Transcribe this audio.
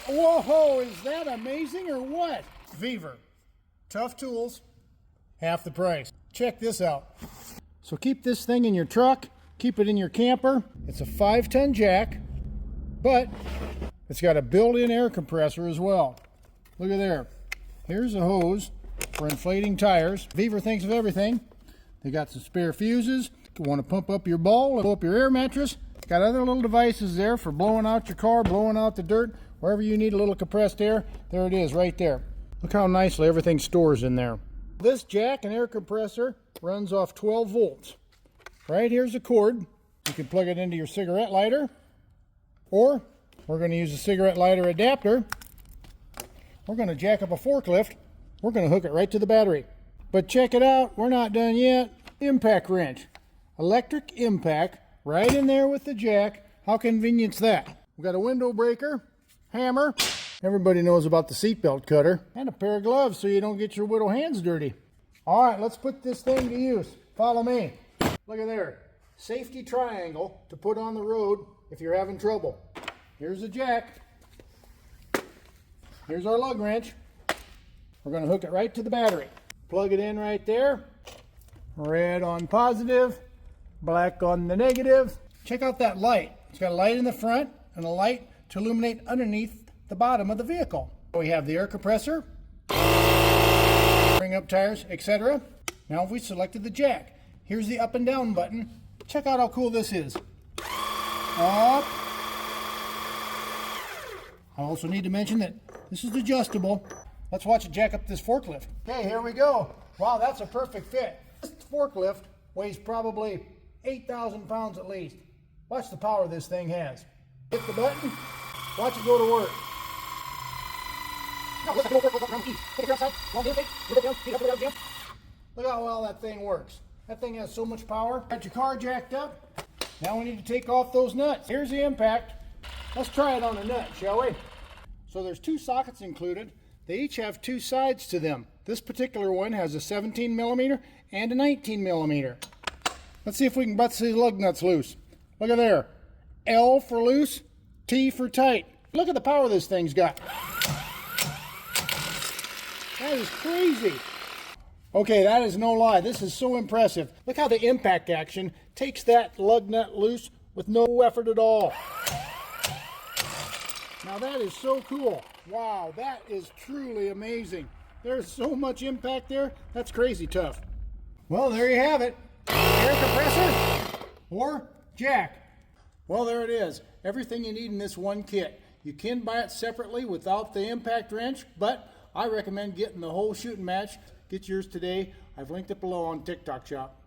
Whoa, is that amazing or what? Weaver. Tough tools, half the price. Check this out. So keep this thing in your truck, keep it in your camper. It's a 5-ton jack, but it's got a built-in air compressor as well. Look at there. Here's a hose for inflating tires. Weaver thinks of everything. They got some spare fuses. You want to pump up your ball, blow up your air mattress. Got other little devices there for blowing out your car, blowing out the dirt. Wherever you need a little compressed air, there it is right there. Look how nicely everything stores in there. This jack and air compressor runs off 12 volts. Right here's a cord. You can plug it into your cigarette lighter, or we're going to use a cigarette lighter adapter. We're going to jack up a forklift. We're going to hook it right to the battery. But check it out, we're not done yet. Impact wrench. Electric impact right in there with the jack. How convenient's that? We've got a window breaker, hammer. Everybody knows about the seatbelt cutter, and a pair of gloves so you don't get your little hands dirty. All right, let's put this thing to use. Follow me. Look at there. Safety triangle to put on the road if you're having trouble. Here's the jack. Here's our lug wrench. We're going to hook it right to the battery. Plug it in right there. Red on positive, black on the negative. Check out that light. It's got a light in the front and a light to illuminate underneath the bottom of the vehicle. We have the air compressor, bring up tires, etc. Now we selected the jack. Here's the up and down button. Check out how cool this is. Up. I also need to mention that this is adjustable. Let's watch it jack up this forklift. Okay, here we go. Wow, that's a perfect fit. This forklift weighs probably 8,000 pounds at least. Watch the power this thing has. Hit the button, watch it go to work. Look how well that thing works. That thing has so much power. Got your car jacked up. Now we need to take off those nuts. Here's the impact. Let's try it on a nut, shall we? So there's 2 sockets included. They each have 2 sides to them. This particular one has a 17 millimeter and a 19 millimeter. Let's see if we can bust these lug nuts loose. Look at there. L for loose, T for tight. Look at the power this thing's got. That is crazy. Okay, that is no lie. This is so impressive. Look how the impact action takes that lug nut loose with no effort at all. Now that is so cool. Wow, that is truly amazing. There's so much impact there. That's crazy tough. Well, there you have it. Air compressor or jack. Well, there it is. Everything you need in this one kit. You can buy it separately without the impact wrench, but I recommend getting the whole shooting match. Get yours today. I've linked it below on TikTok Shop.